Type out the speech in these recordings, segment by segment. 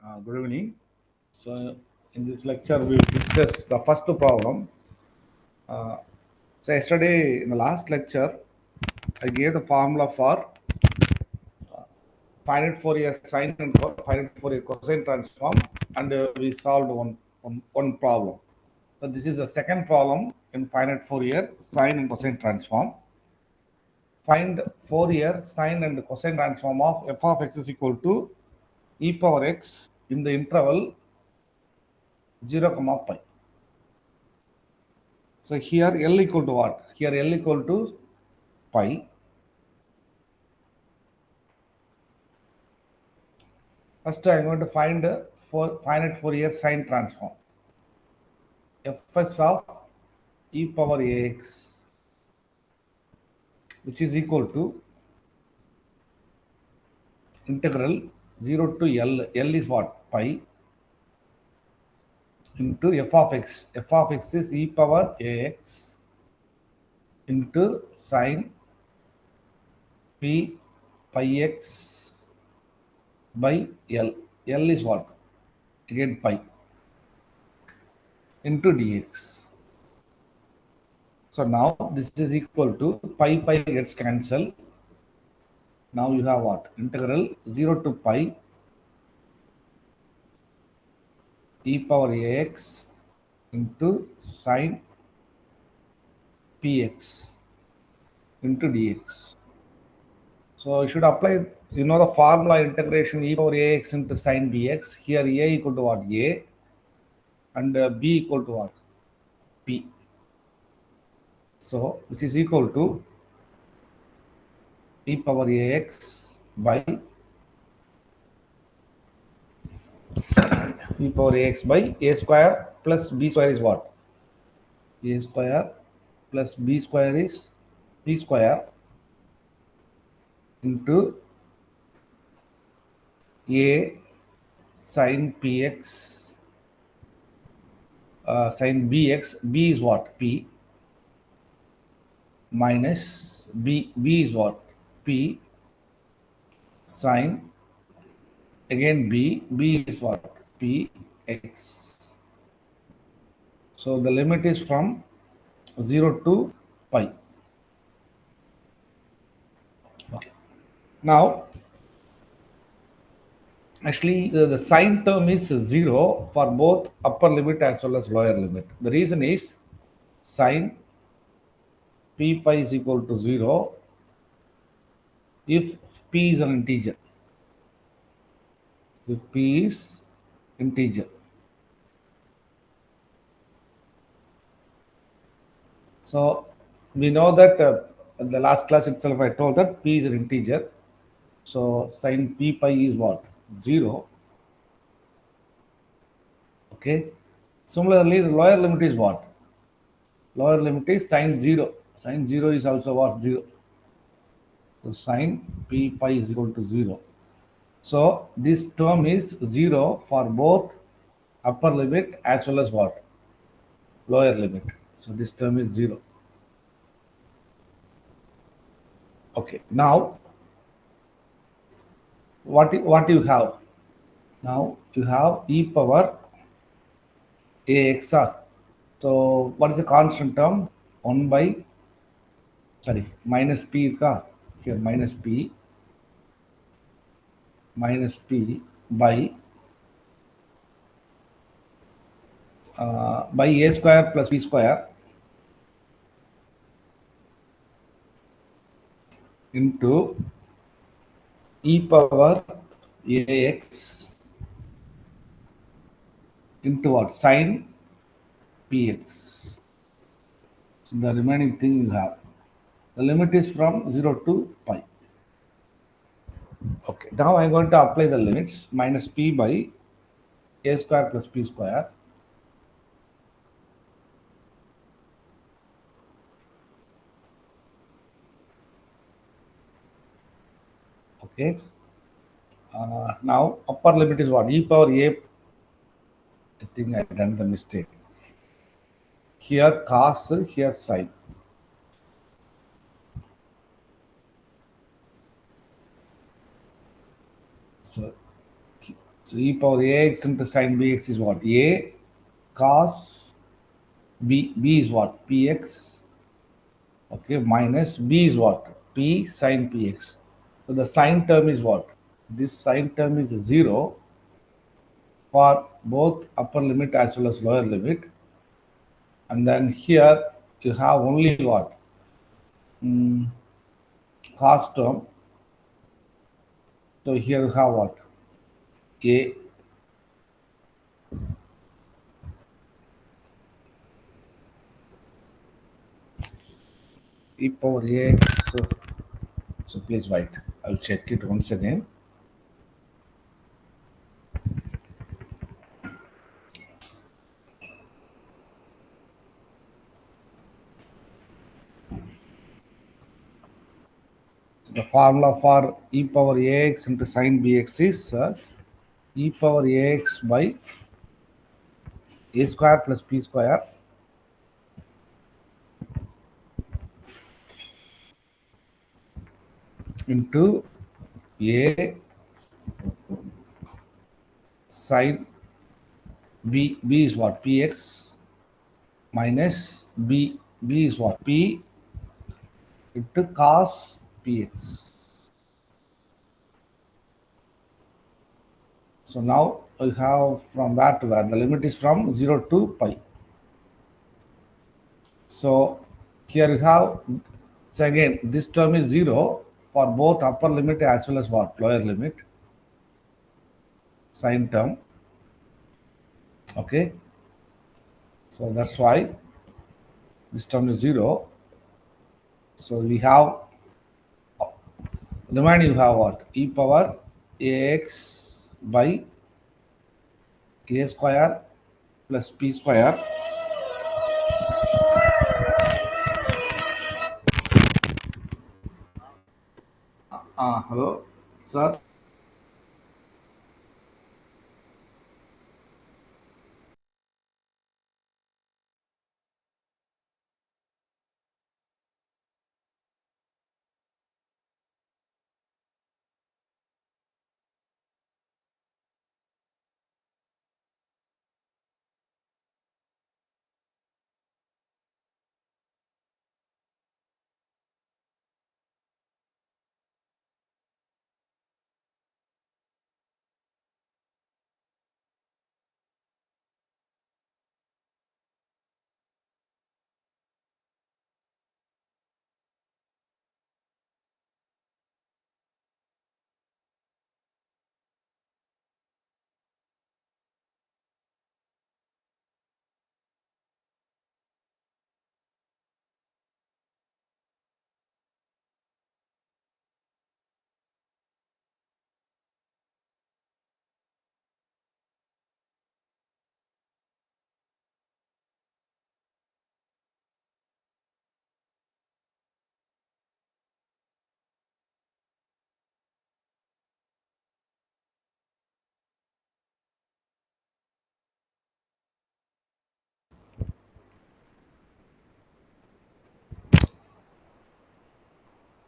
Good evening. So, in this lecture, we will discuss the first problem. Uh, so, yesterday in the last lecture, I gave the formula for finite Fourier sine and finite Fourier cosine transform, and we solved one problem. So, this is the second problem in finite Fourier sine and cosine transform. Find Fourier sine and cosine transform of f of x is equal to e power x in the interval 0, pi. So here L equal to what? Here L equal to pi. First I am going to find for finite Fourier sine transform. Fs of e power ax, which is equal to integral 0 to L. L is what? Pi into f of x. F of x is e power ax into sine p pi x by L. L is what? Again pi into dx. So now this is equal to pi gets cancelled. Now you have what? Integral 0 to pi e power ax into sine px into dx. So you should apply, the formula integration e power ax into sine bx. Here a equal to what? A, and b equal to what? P. So which is equal to e power ax by e power ax by a square plus b square is what? A square plus b square is p square into a sin px sin bx. B is what? P minus b is what? P sin again b is what? P x. So the limit is from 0 to pi. Okay. Now actually the sine term is 0 for both upper limit as well as lower limit. The reason is sine p pi is equal to 0 if p is an integer. If p is integer. So we know that in the last class itself I told that p is an integer. So sin p pi is what? 0. Okay. Similarly, the lower limit is what? Lower limit is sin 0. Sin 0 is also what? 0. So sin p pi is equal to 0. So this term is 0 for both upper limit as well as what? Lower limit. So this term is 0. Okay. Now what you have? Now you have e power axr. So what is the constant term? 1 by minus p here minus p by a square plus b square into e power ax into what? Sin px. So the remaining thing you have. The limit is from 0 to pi. Okay. Now I'm going to apply the limits. Minus p by a square plus p square. Okay. Now upper limit is what? E power a. I think I done the mistake. Here cos, here sin. So So e power ax into sine bx is what? A cos b. B is what? Px. Okay, minus b is what? P sine px. So the sine term is what? This sine term is 0 for both upper limit as well as lower limit. And then here you have only what? Mm, cos term. So here you have what? A e power ax. So please write. I'll check it once again. So the formula for e power ax into sine bx is e power ax by a square plus p square into a sine b. B is what? Px minus b is what? P into cos px. So now we have from where to where? The limit is from 0 to pi. So here you have, so again, this term is 0 for both upper limit as well as what? Lower limit, sine term. Okay. So that's why this term is 0. So we have, remaining you have what? E power ax by a square plus p square. Hello, sir.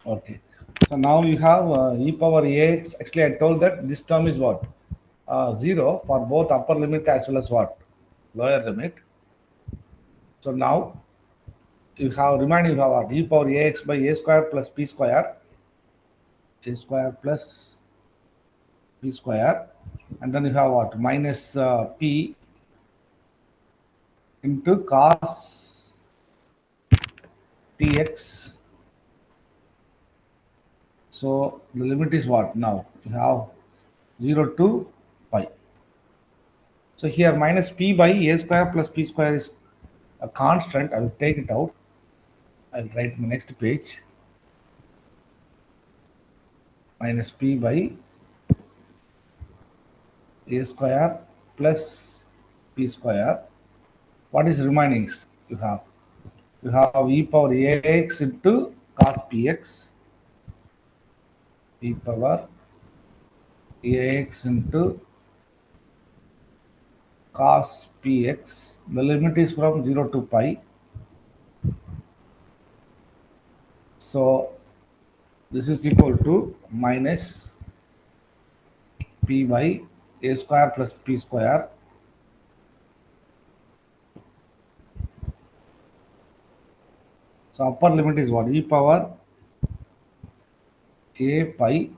Okay. So now you have e power ax. Actually, I told that this term is what? 0 for both upper limit as well as what? Lower limit. So now you have remaining you have what? E power ax by a square plus p square. A square plus p square. And then you have what? Minus p into cos px. So the limit is what now? You have 0 to pi. So here minus p by a square plus p square is a constant. I will take it out. I'll write in the next page. Minus p by a square plus p square. What is remaining? You have you have e power ax into cos px. E power ax into cos px. The limit is from 0 to pi. So this is equal to minus p by a square plus p square so upper limit is what? E power a pi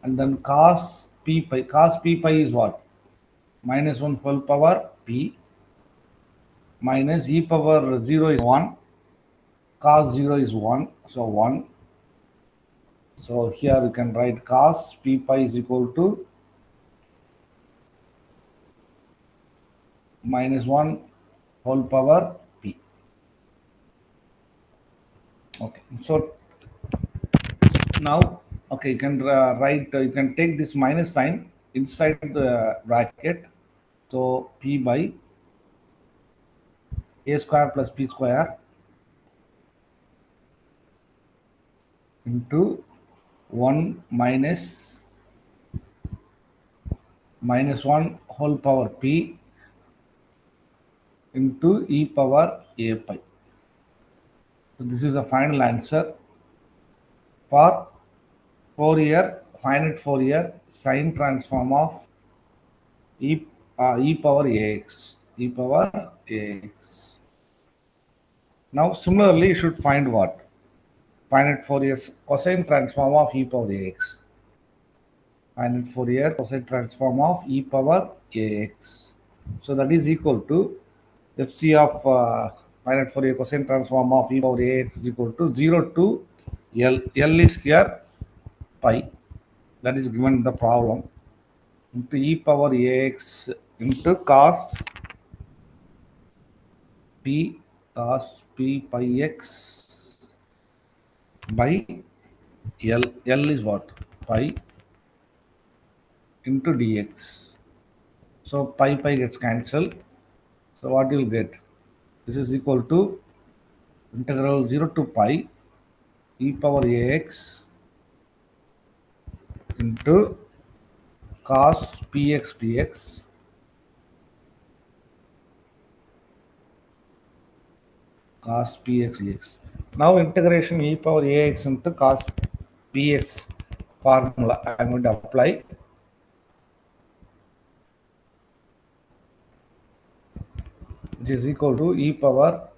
and then cos p pi. Cos p pi is what? Minus 1 whole power p minus e power 0 is 1. Cos 0 is 1. So 1. So here you can write cos p pi is equal to minus 1 whole power p. Okay. So now, okay, you can write, you can take this minus sign inside the bracket. So p by a square plus p square into 1 minus 1 whole power p into e power a pi. So this is the final answer for Fourier, finite Fourier sine transform of e power ax. E power ax. Now similarly you should find what? Finite Fourier cosine transform of e power ax. Finite Fourier cosine transform of e power ax. So that is equal to fc of finite Fourier cosine transform of e power ax is equal to 0 to L. L is here pi. That is given in the problem into e power ax into p cos p pi x by L. L is what? Pi into dx. So pi gets cancelled. So what you will get? This is equal to integral 0 to pi e power ax into cos px dx cos px dx. Now integration e power ax into cos px formula I am going to apply. Which is equal to e power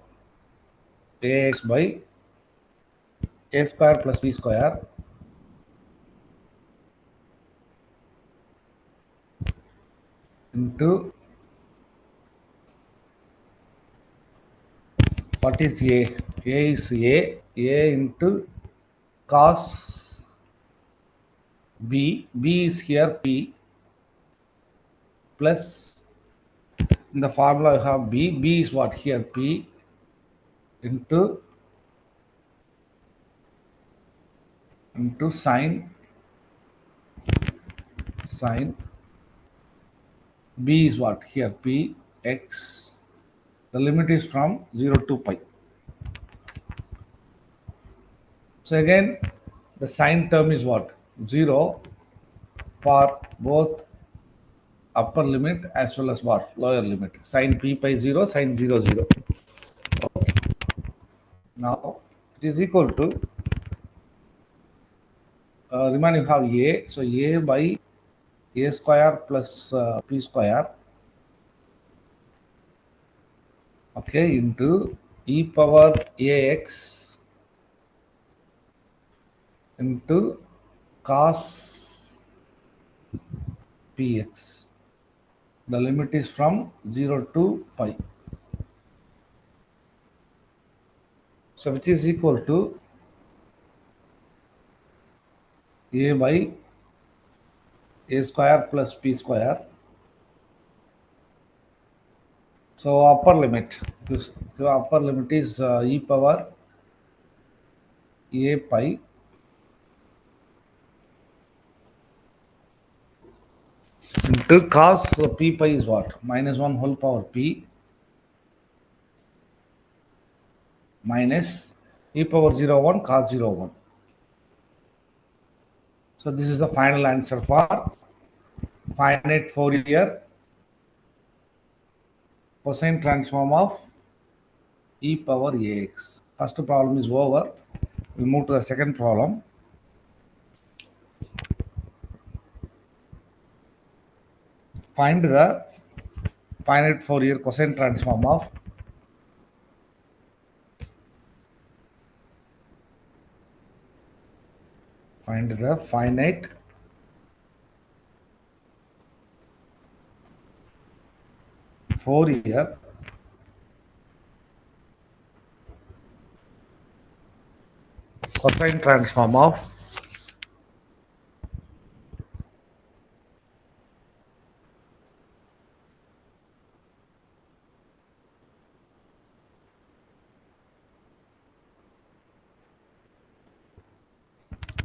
ax by a square plus b square into what is a? A is a into cos b. B is here p plus in the formula you have b. B is what here p into sine b is what here p x. The limit is from 0 to pi. So again the sine term is what? 0 for both upper limit as well as what? Lower limit. Sine p pi 0, sine 0 0. Now it is equal to remaining have a. So a by a square plus p square, okay, into e power ax into cos px. The limit is from 0 to pi. So which is equal to a by a square plus p square. So upper limit, the upper limit is e power a pi into cos p pi is what? Minus 1 whole power p minus e power 0 1 cos 0 1. So this is the final answer for finite Fourier cosine transform of e power ax. First problem is over. We move to the second problem. Find the finite Fourier cosine transform of finite Fourier cosine transform of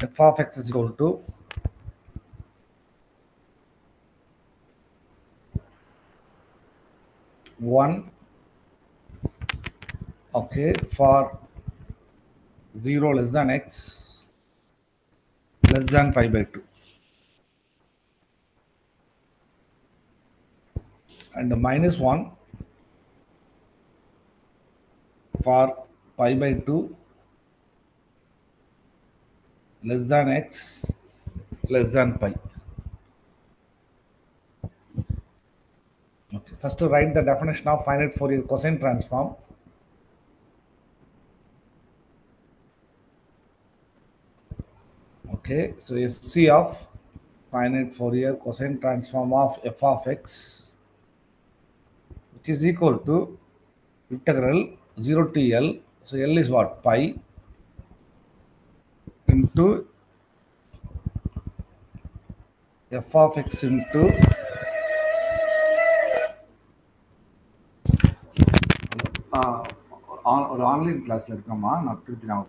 f of x is equal to 1, okay, for 0 less than x less than pi by 2, and minus 1 for pi by 2 less than x less than pi. Okay. First to write the definition of finite Fourier cosine transform. Okay, so fc of finite Fourier cosine transform of f of x, which is equal to integral 0 to L. So L is what? Pi into f of x into ஒரு online கிளாஸ்ல இருக்கோமா, நான் திருப்பி நான்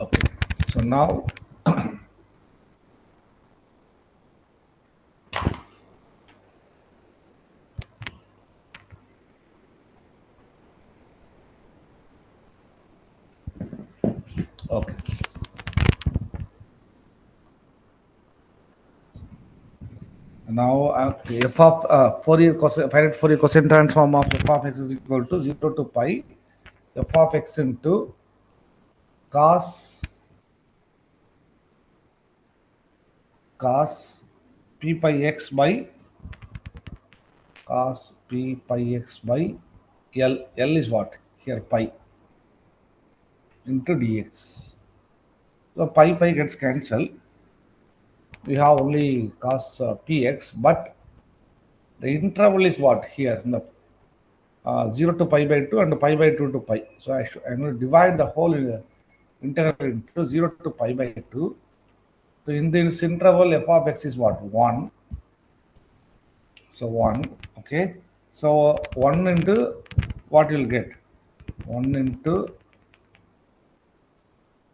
okay. So now okay. Now f of Fourier cosine finite Fourier cosine transform of f of x is equal to 0 to pi f of x into cos p pi x by cos p pi x by L. L is what? Here pi into dx. So pi gets cancelled. We have only cos px, but the interval is what? Here in the 0 to pi by 2 and pi by 2 to pi. So I'm going to divide the whole integral into 0 to pi by 2. So in this interval, f of x is what? 1. So 1, okay. So 1 into what you'll get? 1 into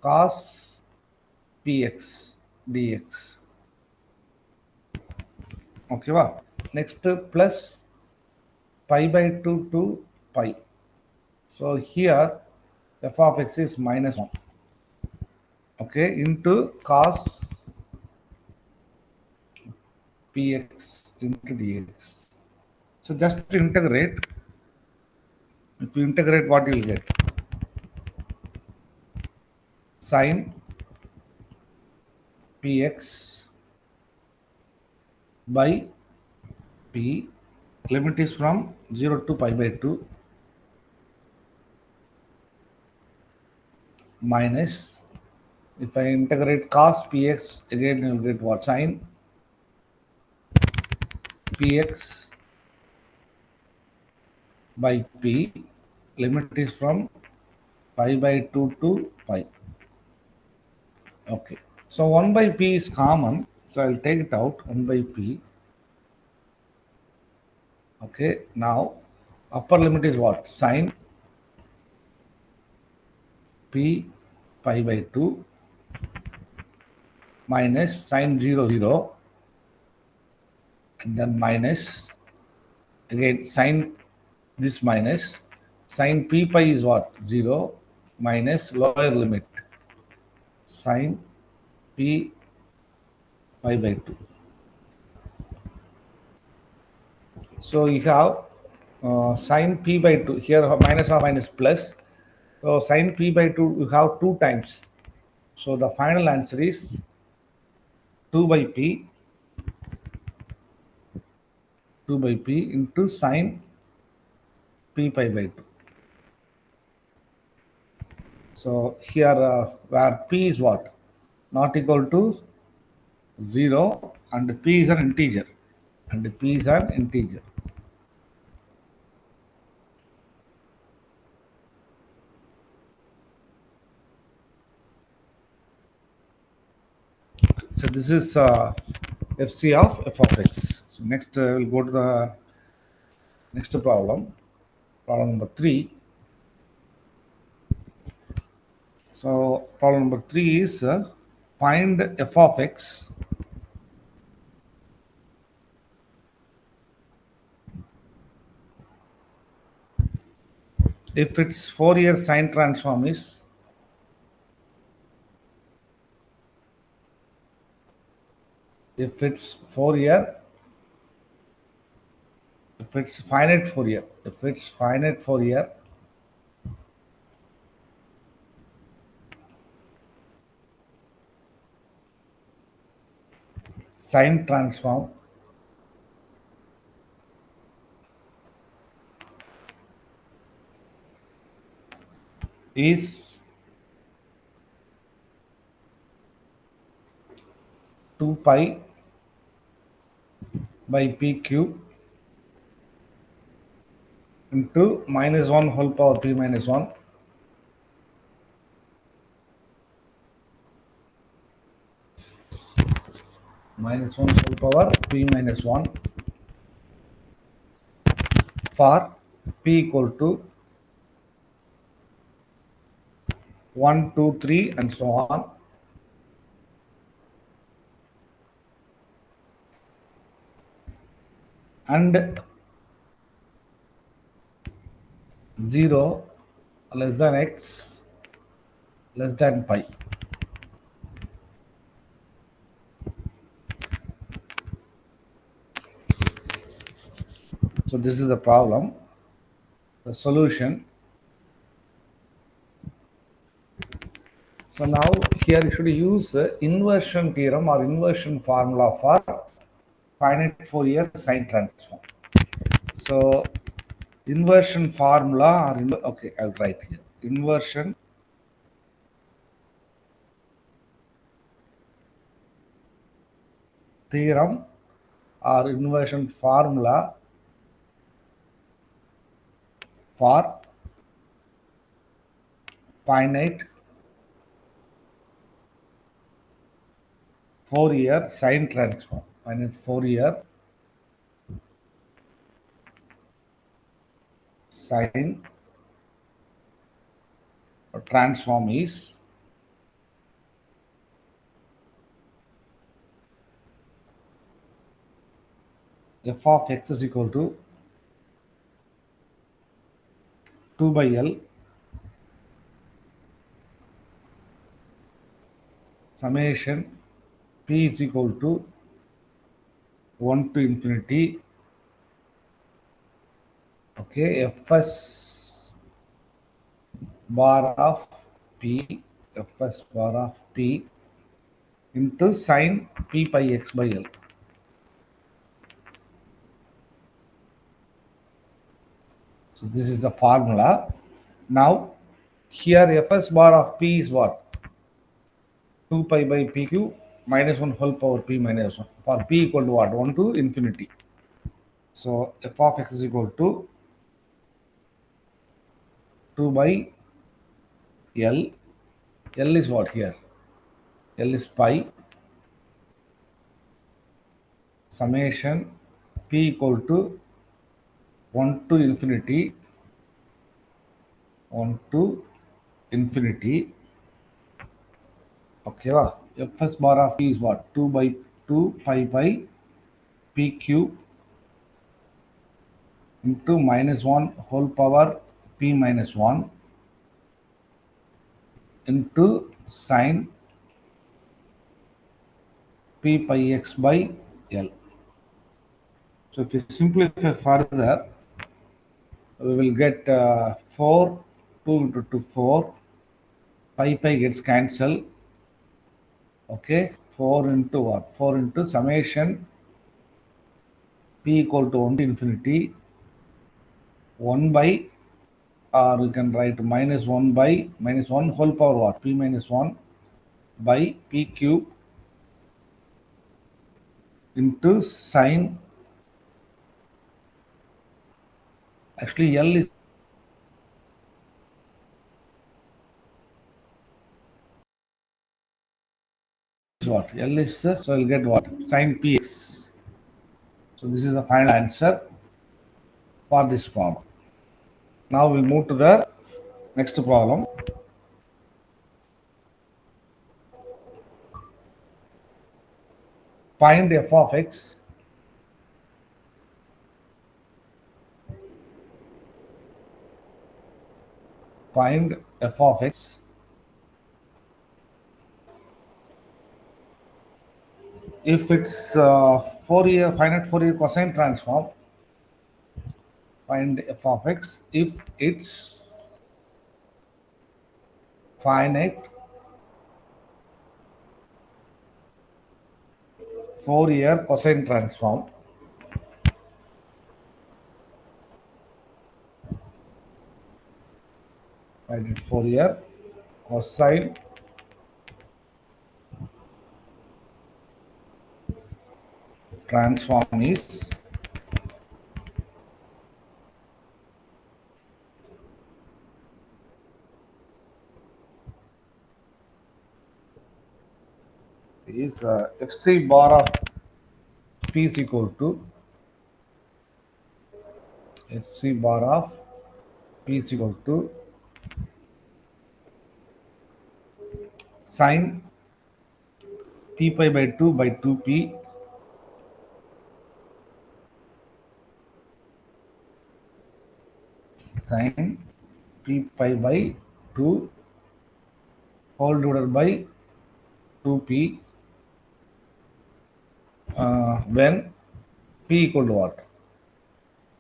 cos px dx. Okay, wow. Next plus pi by 2 to pi. So here f of x is minus 1. Okay, into cos px into dx. So just to integrate, if you integrate, what you'll get? Sin px by p, limit is from 0 to pi by 2, minus, if I integrate cos px, again you will get what? Sin px by p, limit is from pi by 2 to pi. Okay, so 1 by p is common, so I'll take it out, 1 by p. Okay, now upper limit is what? Sin p pi by 2 minus sin 0 0, and then minus again sin this minus sin p pi is what? 0 minus lower limit sin p pi by 2. So you have sine p by 2. Here minus or minus plus. So sine p by 2 you have 2 times. So the final answer is 2 by p, 2 by p into sine p pi by 2. So here where p is what? Not equal to 0 and p is an integer. And p is an integer. So this is fc of f of x. So next we'll go to the next problem. Problem number 3. So problem number 3 is find f of x if its Fourier sine transform is if it's Fourier if it's finite Fourier sine transform is 2 pi by p cube into minus 1 whole power p minus 1 minus 1 whole power p minus 1 for p equal to 1, 2, 3 and so on, and 0 less than x less than pi. So this is the problem. The solution. So now here you should use inversion theorem or inversion formula for finite Fourier sine transform. So inversion formula or okay, I'll write here inversion theorem or inversion formula for finite Fourier sine transform. Finite Fourier sine transform is f of x is equal to 2 by L summation p is equal to 1 to infinity. Okay, fs bar of p, fs bar of p into sine p pi x by L. So this is the formula. Now here fs bar of p is what? 2 pi by p q minus 1 whole power p minus 1 for p equal to what? 1 to infinity. So f of x is equal to 2 by L. L is what here? L is pi summation p equal to 1 to infinity 1 to infinity. Okay, fs bar of p is what? 2 by 2 pi by p cube into minus 1 whole power p minus 1 into sine p pi x by L. So if we simplify further, we will get 4, 2 into 2, 4, pi gets cancelled. Okay, 4 into what? 4 into summation p equal to 1 to infinity 1 by, or you can write minus 1 by minus 1 whole power what? P minus 1 by p cube into sine. Actually, L is what? L is, so you'll get what? Sine px. So this is the final answer for this problem. Now we'll move to the next problem. Find f of x find f of x if it's Fourier finite Fourier cosine transform. Find f of x if it's finite Fourier cosine transform. Finite Fourier cosine transform is fc bar of p is equal to fc bar of p is equal to sine p pi by 2 by 2p sine p pi by 2 whole divided by 2p when p equal to what?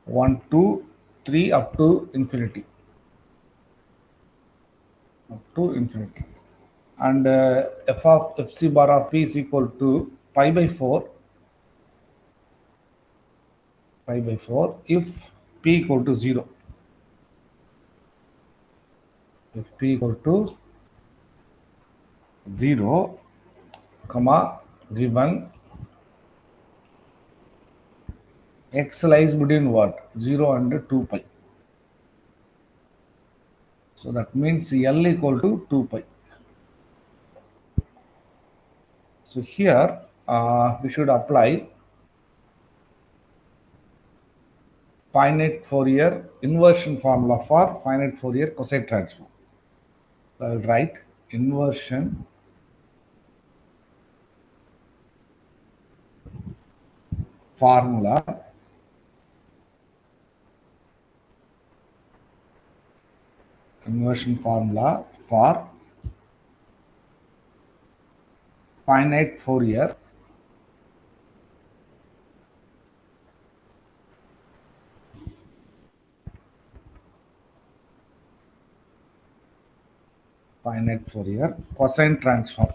1, 2, 3 up to infinity. Up to infinity. And f of fc bar of p is equal to pi by 4 if p equal to 0. If p equal to 0, comma, given x lies between what? 0 and 2 pi. So that means L equal to 2 pi. So here we should apply finite Fourier inversion formula for finite Fourier cosine transform. So I will write inversion formula for finite Fourier cosine transform.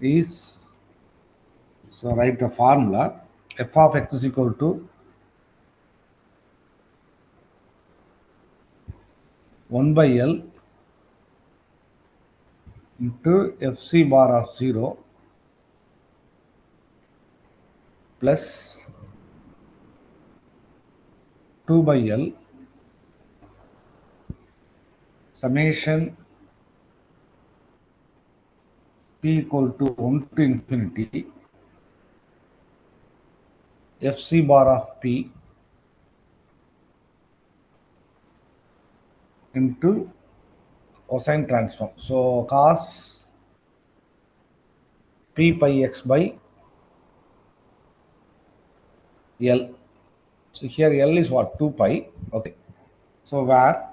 Is, so write the formula f of x is equal to 1 by L into fc bar of 0 plus 2 by L summation p equal to 1 to infinity fc bar of p into cosine transform. So cos p pi x by L. So here L is what? 2 pi. Okay. So where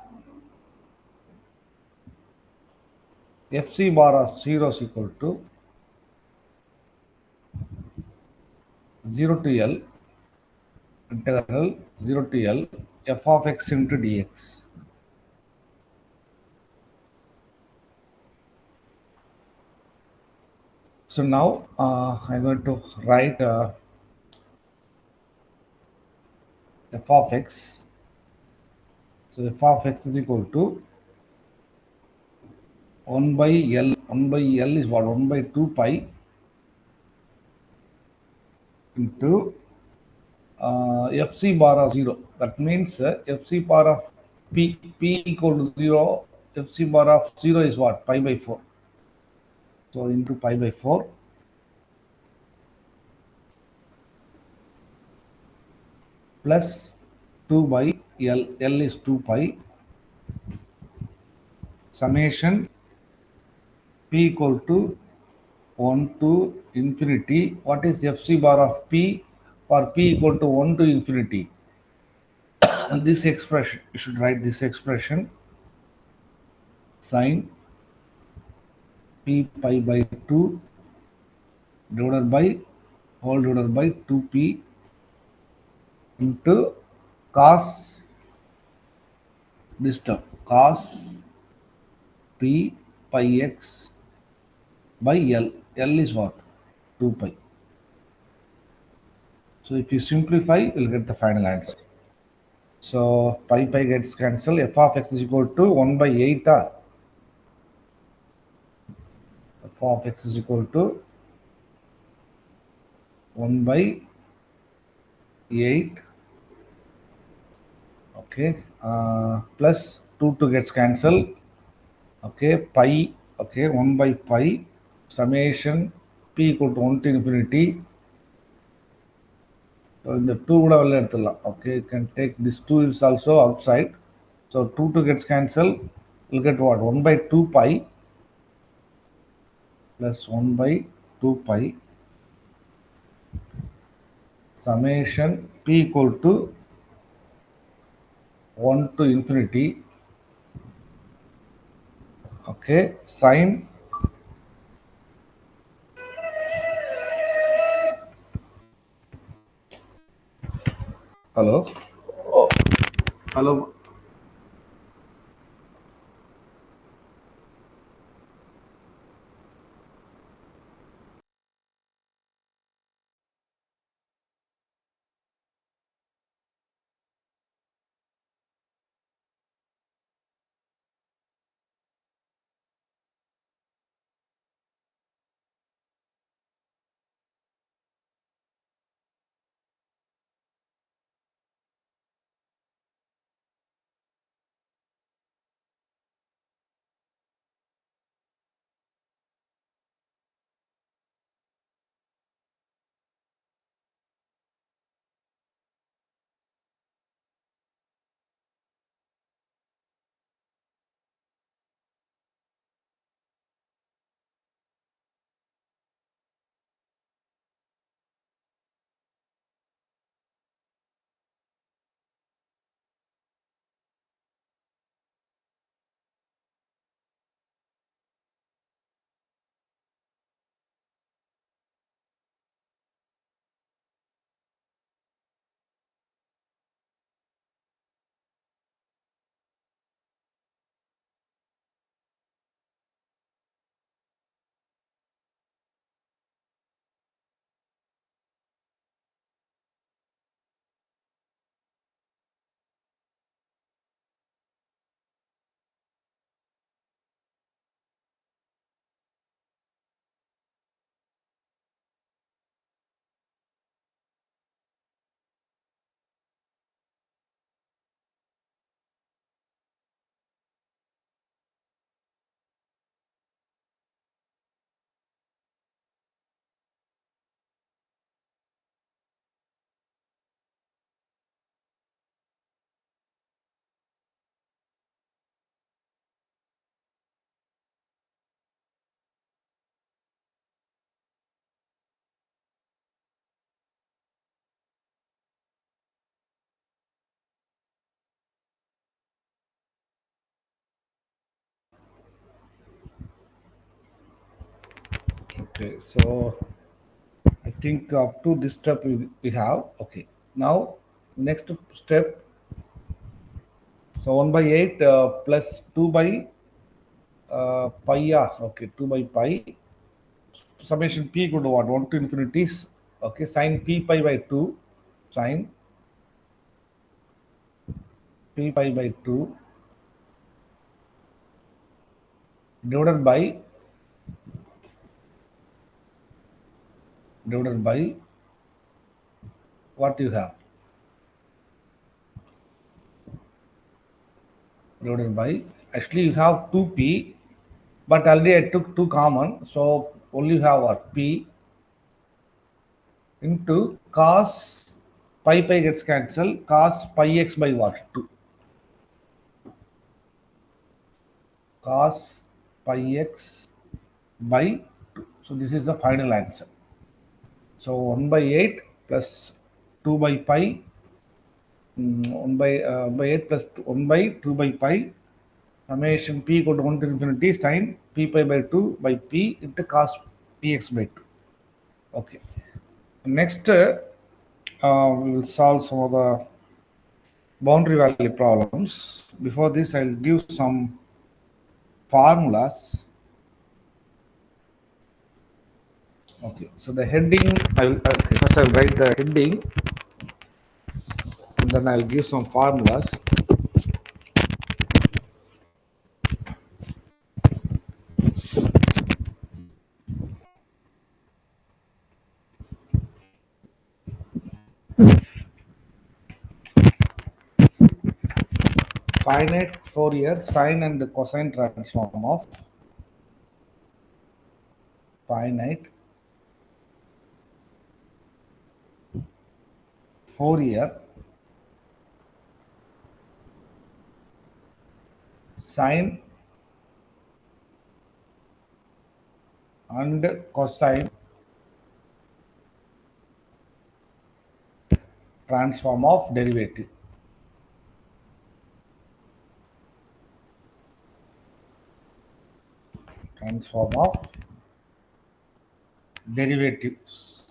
fc bar of 0 is equal to 0 to L integral 0 to L f of x into dx. So now I'm going to write f of x. So f of x is equal to 1 by L. 1 by L is what? 1 by 2 pi into fc bar of 0. That means fc bar of p equal to 0. Fc bar of 0 is what? Pi by 4. So into pi by 4 plus 2 by L. L is 2 pi summation p equal to 1 to infinity. What is fc bar of p? For p equal to 1 to infinity. And this expression, you should write this expression sine p pi by 2 divided by whole divided by 2p into cos this term cos p pi x by L. L is what? 2 pi. So if you simplify, you'll get the final answer. So pi pi gets cancelled. F of x is equal to 1 by 8. F of x is equal to 1 by 8. Okay. Plus 2 gets cancelled. Okay. Pi. Okay. 1 by pi. Summation p equal to 1 to infinity. So in the 2 would have okay. You can take this 2 is also outside. So 2 gets cancelled. You'll get what? 1 by 2 pi plus 1 by 2 pi summation p equal to 1 to infinity. Okay, sine. Hello. Hello. Okay, so I think up to this step we have. Okay, now next step. So 1 by 8 plus 2 by pi. Yeah, okay, 2 by pi. Summation p equal to what? 1 to infinity. Okay, sine p pi by 2. Sine p pi by 2 divided by what you have, divided by, actually you have 2p, but already I took 2 common, so only you have what, p into cos pi gets cancelled, cos pi x by what, 2, cos pi x by 2. So this is the final answer. So 1 by 8 plus 2 by pi, 1 by 8 plus 1 by 2 by pi, summation p equal to 1 to infinity sine p pi by 2 by p into cos px by 2. Okay. Next, we will solve some of the boundary value problems. Before this, I'll give some formulas. Okay. So the heading, first I'll write the heading, and then I'll give some formulas. Finite Fourier sine and cosine transform of finite Fourier sine and cosine transform of derivative. Transform of derivatives.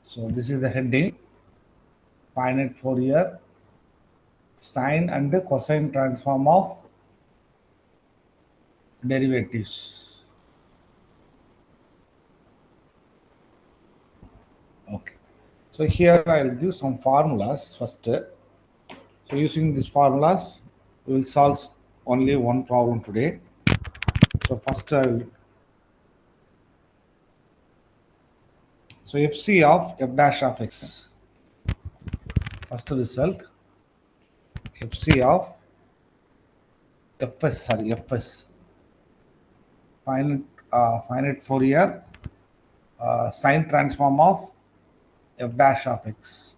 So this is the heading, finite Fourier sine and cosine transform of derivatives. Okay. So here I'll give some formulas first. So using these formulas, we will solve only one problem today. So first I will, so fc of f dash of x. First result, fc of fs, finite Fourier sine transform of f dash of x.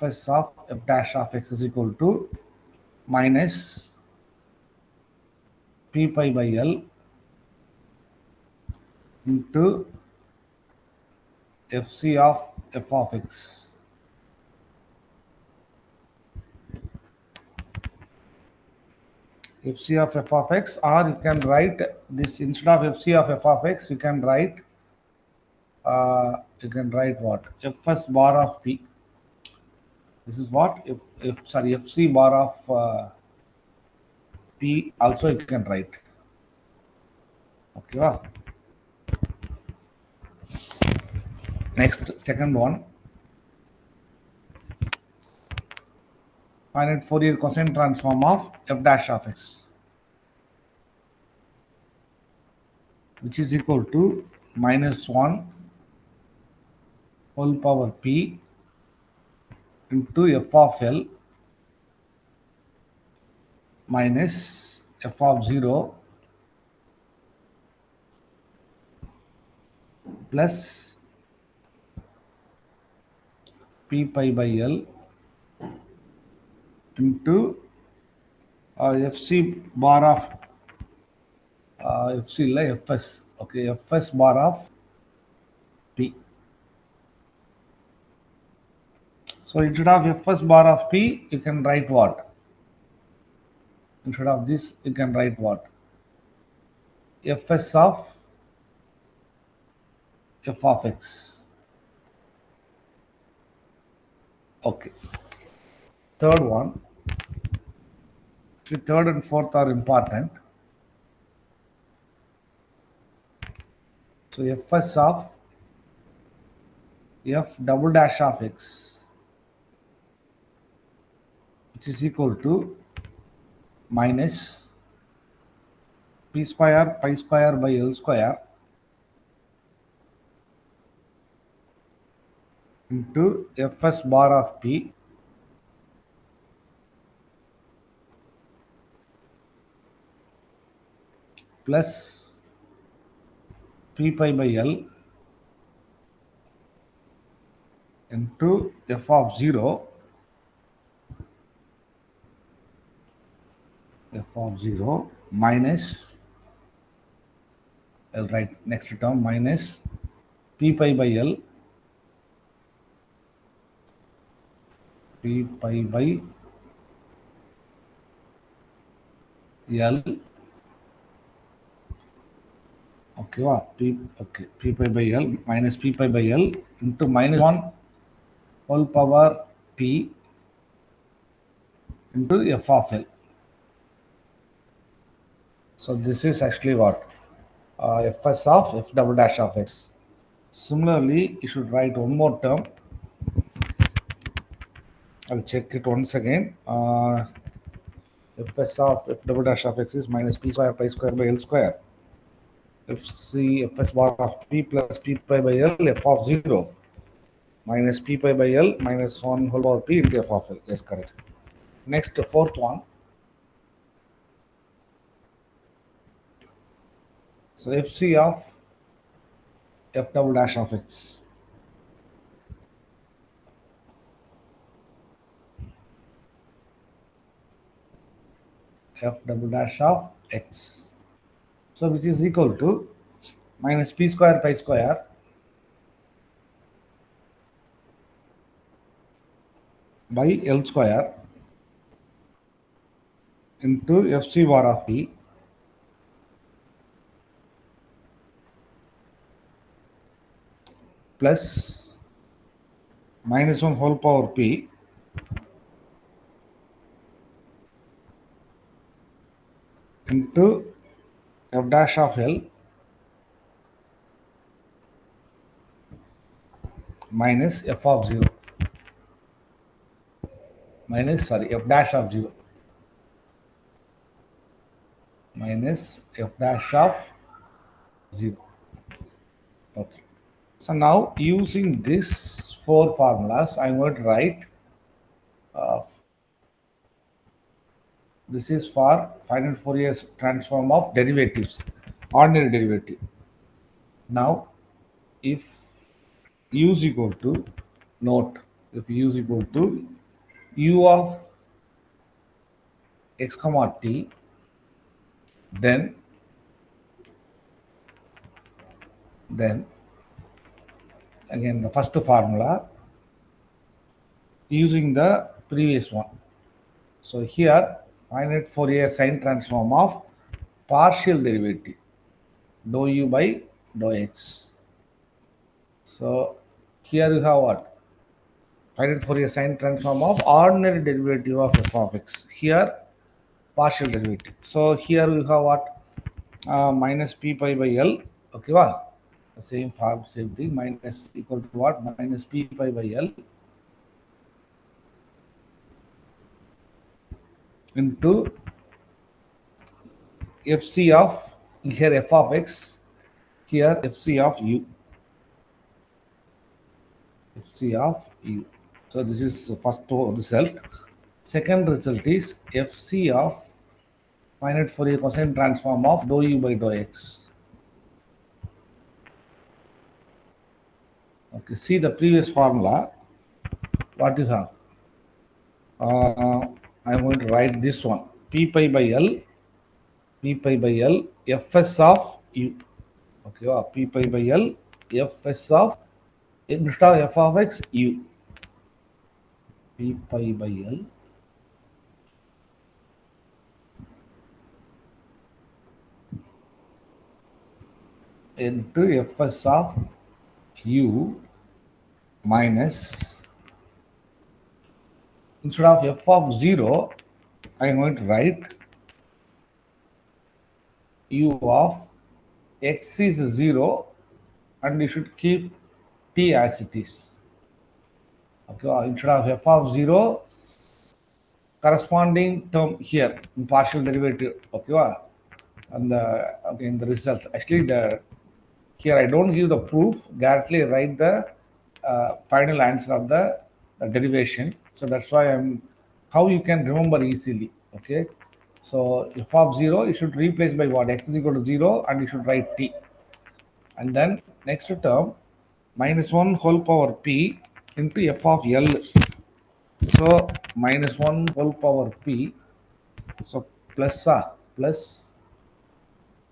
Fs of f dash of x is equal to minus p pi by l into fc of f of x. Fc of f of x, or you can write this instead of fc of f of x, you can write what, fs bar of p. This is what, if sorry, fc bar of p also you can write. Okay. Next, second one, finite Fourier cosine transform of f dash of x, which is equal to minus 1 whole power p into f of l minus f of 0 plus p pi by l into fc bar of FC இல்லை fs. Okay, fs bar of p. So instead of fs bar of p, you can write what? Instead of this, you can write what? Fs of f of x. Okay. Third one. Actually, third and fourth are important. So fs of f double dash of x, which is equal to minus p square pi square by l square into fs bar of p plus p pi by l into f of 0 minus, I'll write next term, minus p pi by l l. Okay, p pi by l minus p pi by l into minus 1 whole power p into f of l. So this is actually what? Fs of f double dash of x. Similarly, you should write one more term. I'll check it once again. Fs of f double dash of x is minus p square pi square by l square. Fs bar of p plus p pi by l f of 0 minus p pi by l minus 1 whole power p into f of l. Yes, correct. Next, fourth one. So fc of f double dash of x. F double dash of x. So which is equal to minus p square pi square by l square into fc bar of p plus minus 1 whole power p into f dash of l minus f of 0 minus f dash of 0 minus f dash of 0. Okay. So now using these four formulas, I'm going to write this is for final Fourier transform of derivatives, ordinary derivative. Now, if u is equal to, note, if u is equal to u of x comma t, then again the first formula using the previous one. So here finite Fourier sine transform of partial derivative dou u by dou x. So here you have what? Finite Fourier sine transform of ordinary derivative of f of x. Here partial derivative. So here we have what? Minus p pi by l. Okay, wow. Same form, same thing. Minus equal to what? Minus p pi by l into fc of, here f of x, here fc of u. fc of u. So this is the first result. Second result is fc of finite Fourier cosine transform of dou u by dou x. Okay, see the previous formula. What you have? I'm going to write this one. P pi by L P pi by L Fs of U. Okay, P pi by L Fs of instead of f of x U. P pi by L into Fs of U minus, instead of f of 0, I am going to write U of x is 0 and you should keep t as it is. Okay, instead of f of 0, corresponding term here in partial derivative. Okay, and okay, in the result. Actually, here I don't give the proof, directly write the final answer of the derivation. So that's why I'm, how you can remember easily. Okay, so f of 0 you should replace by what? X is equal to 0 and you should write t. And then next term minus 1 whole power p into f of L. So minus 1 whole power p. So plus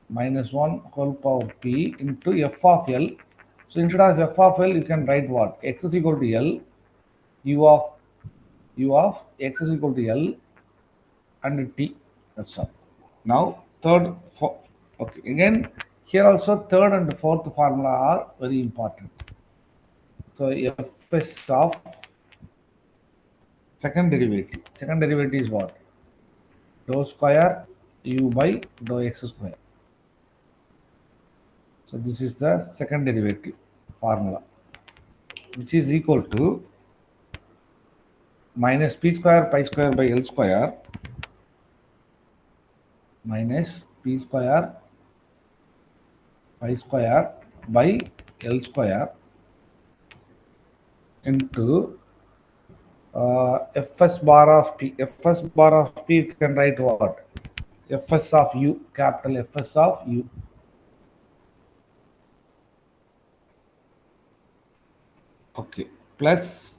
minus 1 whole power p into f of L. So instead of f of L, you can write what? X is equal to L, u of x is equal to L and t. That's all. Now third, okay. Again, here also third and fourth formula are very important. So Fs of second derivative. Second derivative is what? Dou square u by dou x square. So this is the second derivative formula, which is equal to minus p square pi square by L square minus p square pi square by L square into Fs bar of p. Fs bar of p, you can write what? Fs of u, capital Fs of u. Okay, plus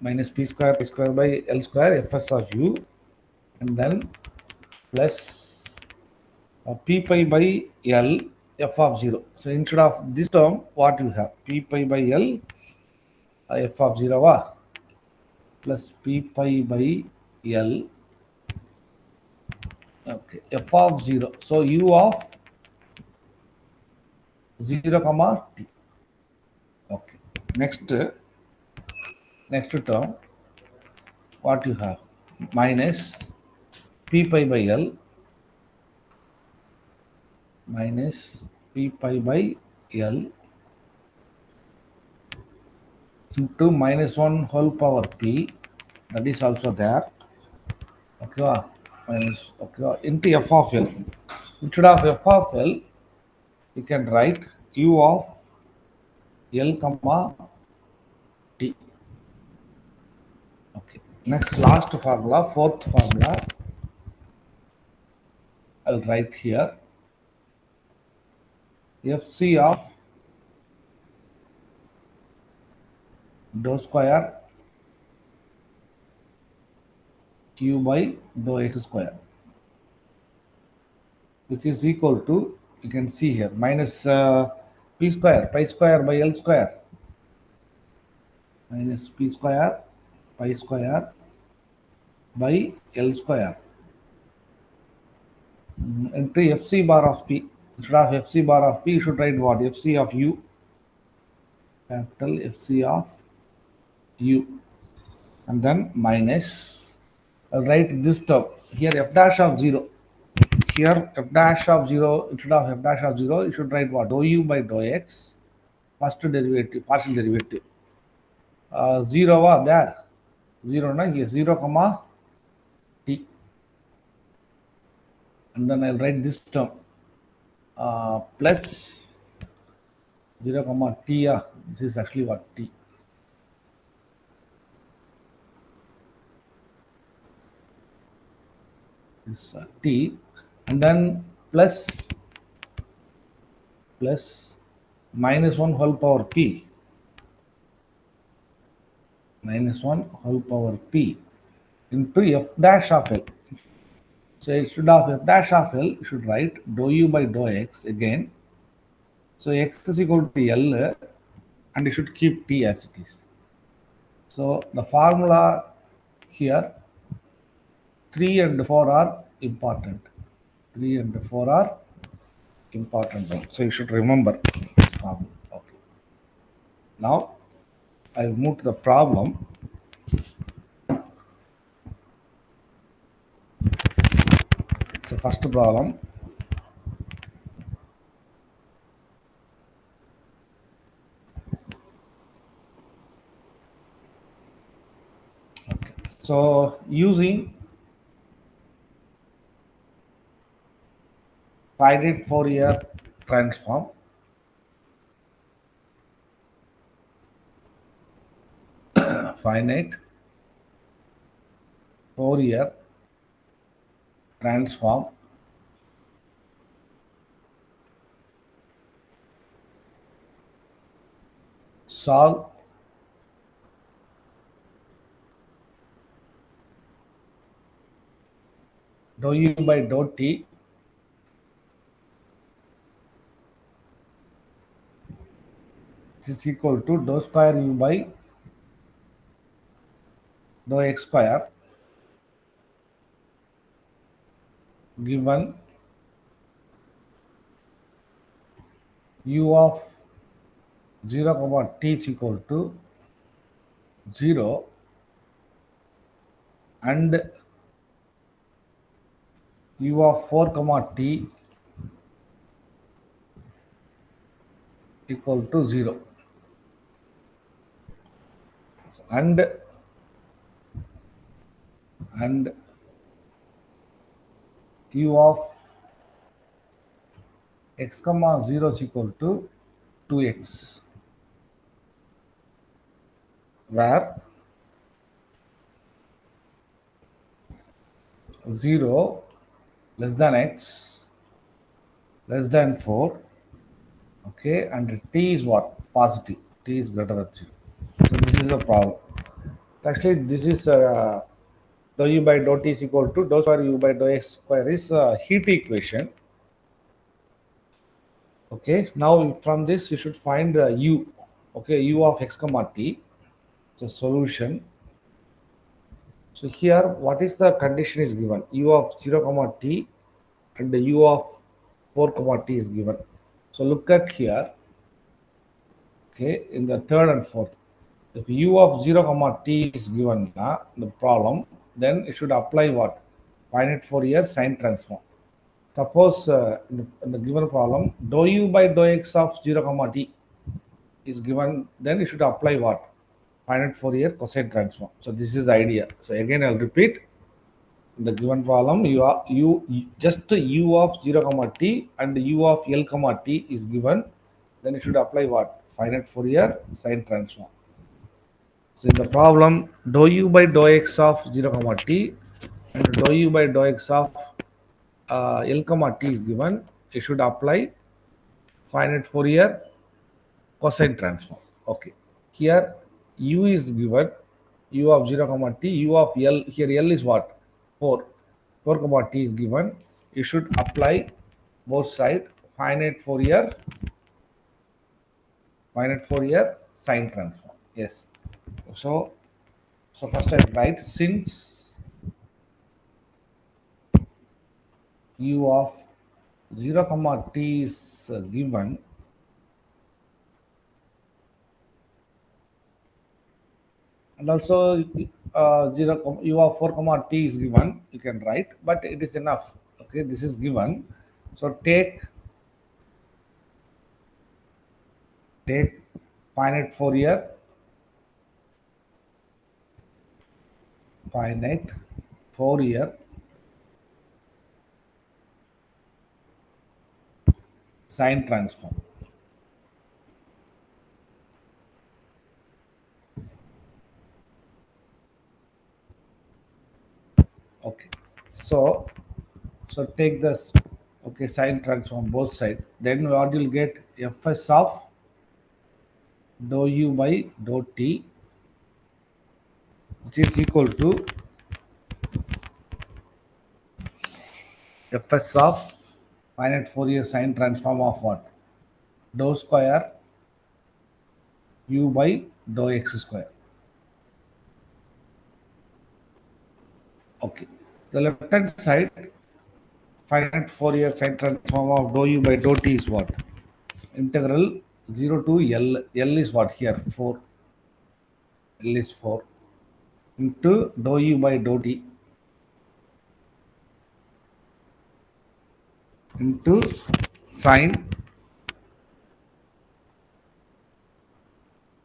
minus p square pi square by L square Fs of u, and then plus p pi by L f of 0. So instead of this term, what you have? P pi by L f of 0 plus p pi by L, okay, f of 0. So u of 0 comma t. Okay. Next term, what you have? Minus p pi by L minus p pi by L into minus 1 whole power p, that is also there. Okay, minus, okay, into f of L. Instead of f of L, you can write u of L comma t. Okay. Next, last formula, fourth formula, I'll write here. Fc of dou square q by dou x square, which is equal to, you can see here, minus p square pi square by L square minus p square pi square by L square into Fc bar of p. Instead of Fc bar of p, you should write what? Fc of u, capital Fc of u, and then minus, I'll write this term here, f dash of 0. Here f dash of 0, instead of f dash of 0, you should write what? Dou u by dou x, first derivative, partial derivative. 0 are there. 0 na, yes, 0 comma t. And then I'll write this term plus 0 comma t. This is actually what? T. This t, and then plus minus 1 whole power p, minus 1 whole power p into f dash of L. So instead of f dash of L, you should write dou u by dou x again. So x is equal to L and you should keep t as it is. So the formula here 3 and 4 are important. 3 and 4 are important one. So you should remember this formula. Okay. Now I'll move to the problem. So first problem. So using finite Fourier transform, finite Fourier transform, solve dou u by dou t is equal to dou square u by dou x square given u of 0 comma t is equal to 0 and u of 4 comma t equal to 0 and u of x comma 0 is equal to 2x, where 0 less than x less than 4, okay, and t is what? Positive. T is greater than 0. So this is the problem. Actually, this is dou u by dou t is equal to dou square u by dou x square is heat equation. Okay, now from this you should find u. Okay, u of x comma t. So solution. So here, what is the condition is given? U of 0 comma t and the u of 4 comma t is given. So look at here. Okay, in the third and fourth, if u of 0 comma t is given the problem, then it should apply what? Finite Fourier sine transform. Suppose in the given problem, dou u by dou x of 0 comma t is given, then you should apply what? Finite Fourier cosine transform. So this is the idea. So again, I'll repeat. In the given problem, just u of 0 comma t and u of L comma t is given, then you should apply what? Finite Fourier sine transform. So in the problem, dou u by dou x of 0 comma t and dou u by dou x of L comma t is given, you should apply finite Fourier cosine transform. Okay. Here u is given, u of 0 comma t, u of L, here L is what? 4. 4 comma t is given. You should apply both side finite Fourier sine transform. Yes. So first I write, since u of 0 comma t is given, and also 0 u of 4 comma t is given, you can write, but it is enough. Okay, this is given. So take finite Fourier sine transform. Okay, so take this, okay, sine transform both side. Then what you'll get? Fs of dou u by dou t, which is equal to Fs of finite Fourier sine transform of what? Dou square u by dou x square. Okay. The left hand side finite Fourier sine transform of dou u by dou t is what? Integral 0 to L. L is what here? 4. L is 4 into dou u by dou t into sine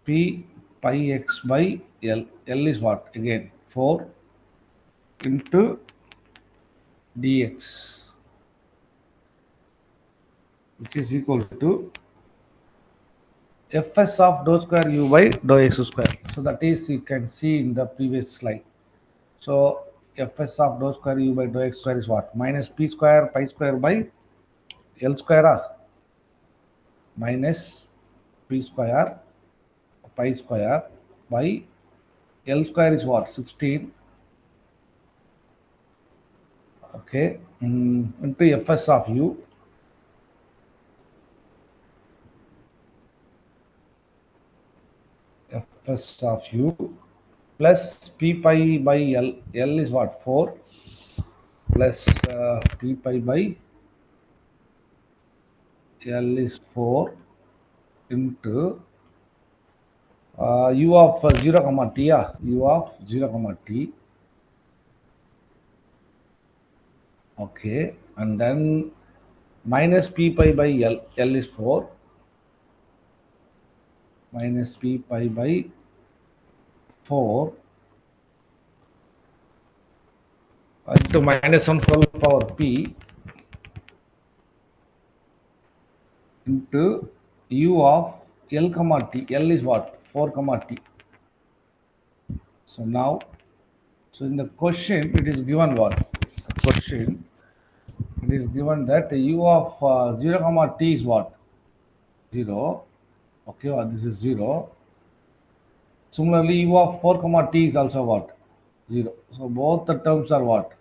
p pi x by L. L is what? Again 4 into dx, which is equal to Fs of dou square u by dou x square. So that is you can see in the previous slide. So Fs of dou square u by dou x square is what? Minus p square pi square by L square, minus p square pi square by L square is what? 16. Okay. Into Fs of u. Fs of u plus p pi by L. L is what? 4 plus p pi by L is 4 into u of 0 comma t, u of 0 comma t. Okay, and then minus p pi by L. L is 4 minus p pi by 4 into minus 1 whole power p into u of L comma t. L is what? 4 comma t. So now, so in the question it is given what? The question it is given that u of 0 comma t is what? 0. Okay, this is 0. Similarly, u of 4 comma t is also what? 0. So both the terms are what?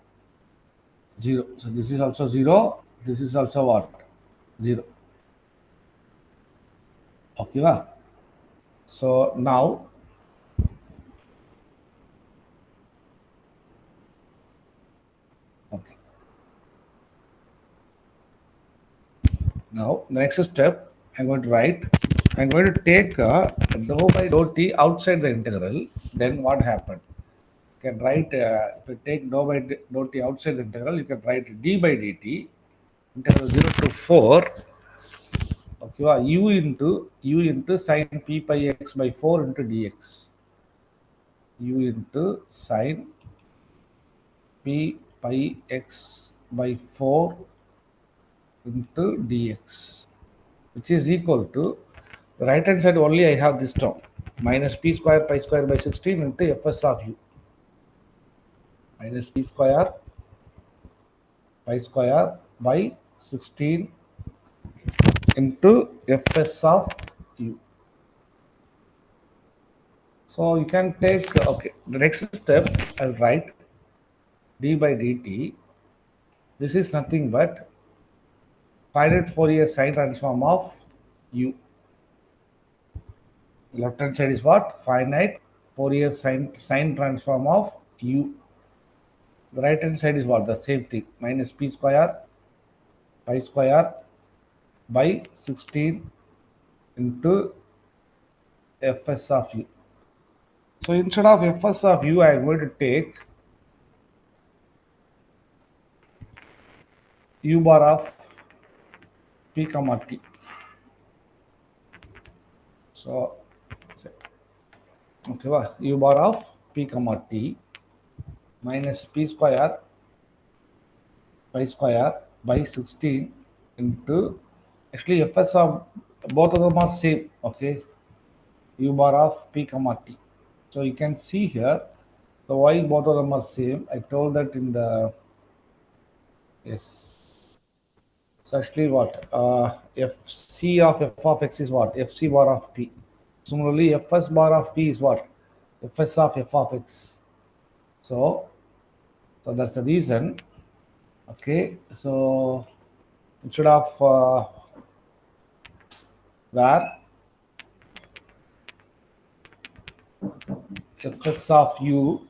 0. So this is also 0. This is also what? 0. Okay, va? So now, okay. Now, the next step, I'm going to write, I'm going to take dou by dou t outside the integral. Then what happened? You can write, if you take dou by dou t outside the integral, you can write d by dt, integral 0 to 4, okay, u into sine p pi x by 4 into dx. U into sine p pi x by 4 into dx, which is equal to the right hand side only I have this term minus p square pi square by 16 into Fs of u minus p square pi square by 16 into Fs of u. So you can take, okay, the next step I'll write d by dt. This is nothing but finite Fourier sine transform of u. Left hand side is what? Finite Fourier sine transform of u. The right hand side is what? The same thing. Minus p square pi square by 16 into Fs of u. So instead of Fs of u, I am going to take u bar of p comma t. So, okay, u bar of p comma t minus p square pi square by 16 into, actually Fs of both of them are same, okay, u bar of p comma t. So you can see here, so why both of them are same, I told that in the, yes, so actually what, fc of f of x is what? Fc bar of p. Similarly, Fs bar of p is what? Fs of f of x. So that's the reason Okay, so instead of where fs of u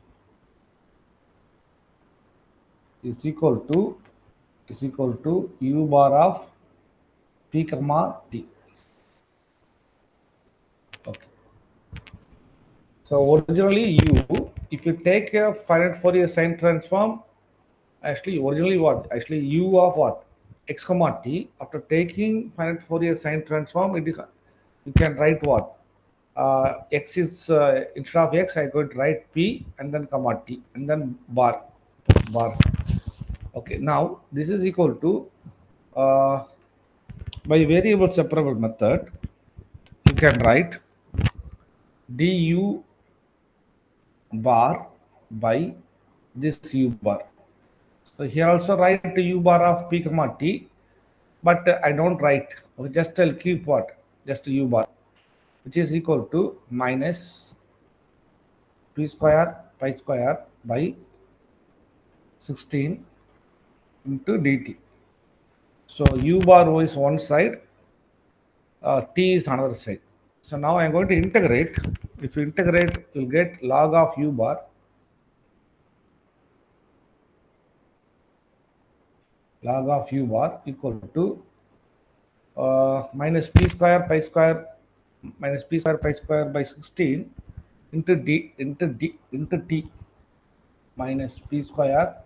is equal to u bar of p comma t. Okay. So originally if you take a finite Fourier sine transform, actually originally what? Actually u of what? X comma t. After taking finite Fourier sine transform, it is you can write what? X is instead of x, I going to write p and then comma t and then bar. Okay. Now this is equal to uh, by variable separable method, you can write du bar by this u bar. So here also write u bar of p comma t, but I don't write. Okay, just I'll keep what? Just u bar, which is equal to minus p square pi square by 16 into dt. So u bar is one side, t is another side. So now I'm going to integrate. If you integrate, you'll get log of u bar equal to minus p square pi square minus p square pi square by 16 into t minus p square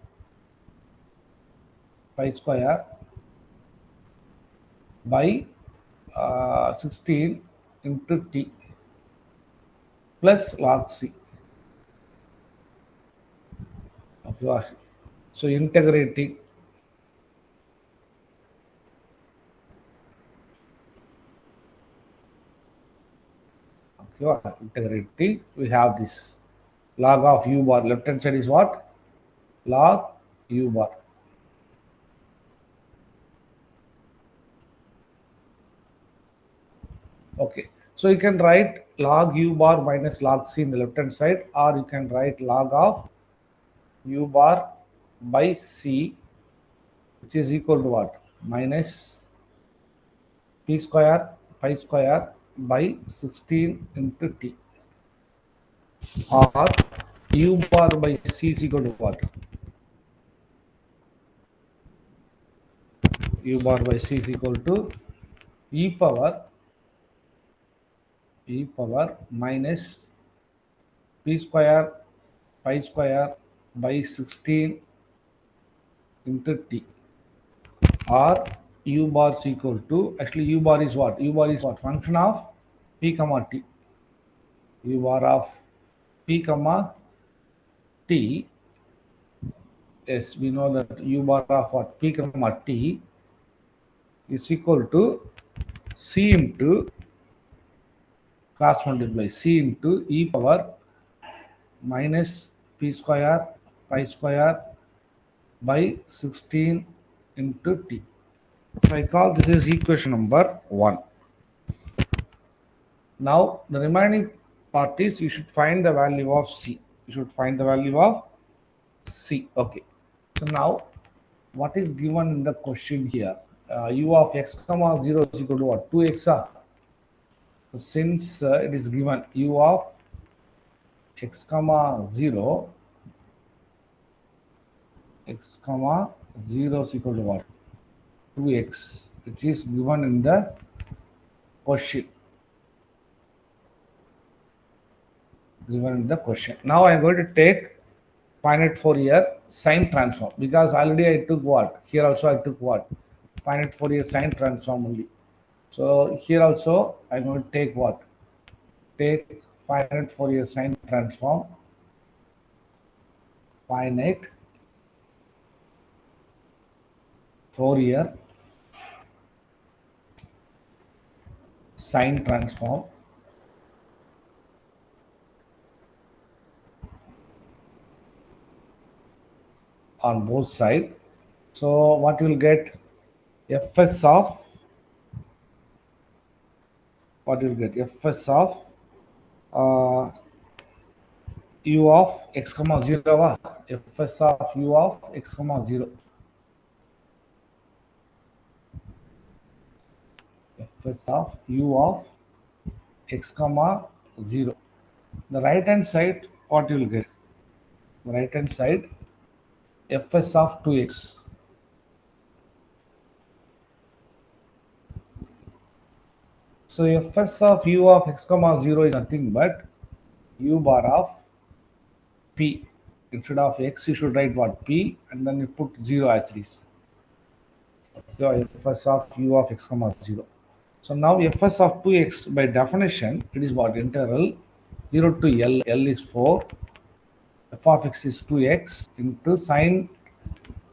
pi square by 16 into t plus log c. Okay. So integrating. Okay. Integrating. We have this log of u bar. Left hand side is what? Log u bar. Okay. So you can write log u bar minus log c in the left hand side, or you can write log of u bar by c, which is equal to what? Minus p square pi square by 16 into t, or u bar by c is equal to what? U bar by c is equal to e power minus p square pi square by 16 into t, or u bar is equal to, actually u bar is what? U bar is what? Function of p comma t. U bar of p comma t. Yes, we know that u bar of what? P comma t is equal to c into cross multiply c into e power minus p square pi square by 16 into t. So I call this is equation number 1. Now the remaining part is you should find the value of c. You should find the value of c. Okay. So now what is given in the question here? U of x comma 0 is equal to what? 2x. So since it is given u of x comma 0, x comma 0 is equal to what? 2x, which is given in the question. Now I'm going to take finite Fourier sine transform, because already I took what? Here also I took what? Finite Fourier sine transform only. So here also I'm going to take what? Take finite Fourier sine transform, finite Fourier sine transform on both sides. So what you will get? Fs of what you will get? Fs of uh, u of x comma 0. Fs of u of x comma 0. fs of u of x comma 0. The right hand side, what you will get? The right hand side, fs of 2x. So fs of u of x comma 0 is nothing but u bar of p. Instead of x, you should write what? P, and then you put 0 as it is. So fs of u of x comma 0. So now fs of 2x, by definition, it is what? Integral 0 to L. L is 4. F of x is 2x into sine,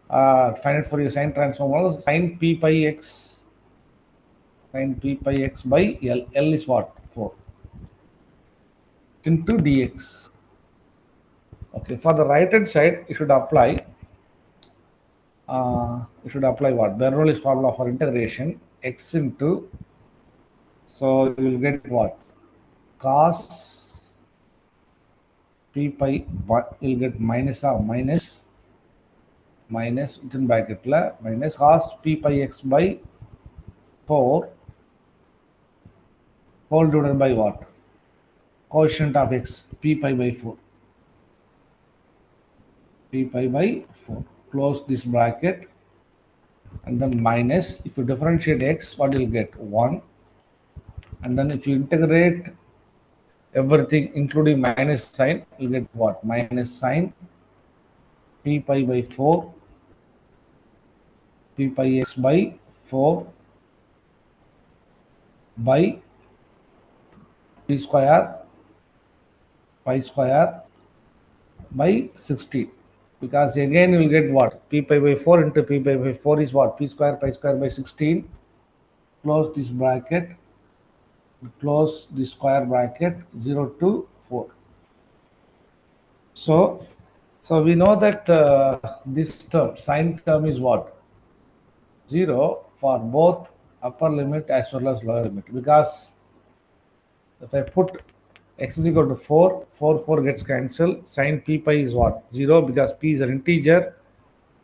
find it for your sine transform, sine p pi x, sine p pi x by L. L is what? 4 into dx. Okay, for the right hand side, you should apply what? Bernoulli's formula for integration, x into, so you will get what? Cos p pi, you will get minus of minus within bracket minus cos p pi x by 4 whole divided by what? Quotient of x, p pi by 4. P pi by 4. Close this bracket and then minus. If you differentiate x, what you'll get? 1. And then if you integrate everything including minus sign, you get what? Minus sign p pi by 4, p pi x by 4 by p square, pi square by 16. Because again you will get what? P pi by 4 into p pi by 4 is what? P square, pi square by 16. Close this bracket, close the square bracket, 0 to 4. So we know that this term, sine term is what? 0 for both upper limit as well as lower limit. Because if I put x is equal to 4, 4 gets cancelled. Sine p pi is what? 0, because p is an integer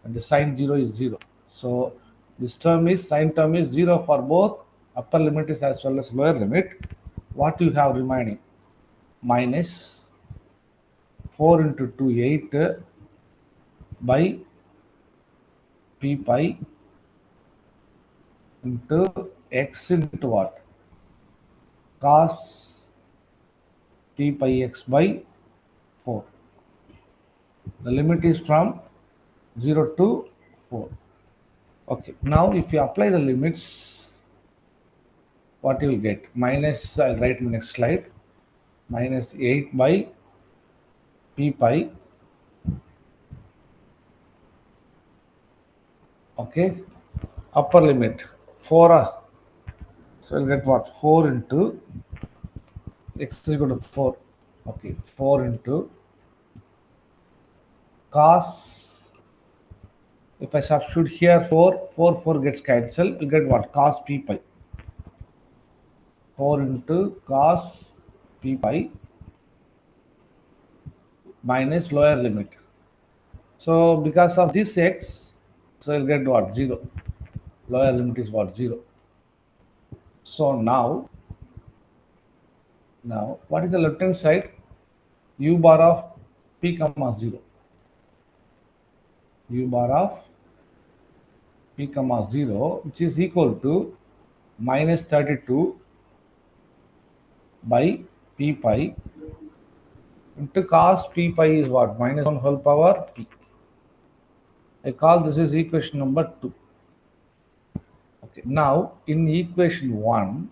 and the sine 0 is 0. So this term is, sine term is 0 for both upper limit as well as lower limit. What you have remaining? Minus 4 into 2, 8 by p pi into x into what? Cos p pi x by 4. The limit is from 0 to 4. Okay, now if you apply the limits, what you will get? Minus, I'll write in the next slide, minus 8 by p pi, okay, upper limit 4, so you'll get what? 4 into x is equal to 4, okay, 4 into cos, if I substitute here 4 gets cancelled, you get what? Cos p pi, 4 into cos p pi minus lower limit. So because of this x, so you'll get what? 0. Lower limit is what? 0. So now what is the left hand side? U bar of p comma 0. U bar of p comma 0, which is equal to minus 32 by p pi into cos p pi is what? Minus 1 whole power p. I call this is equation number 2. Okay, now in equation 1,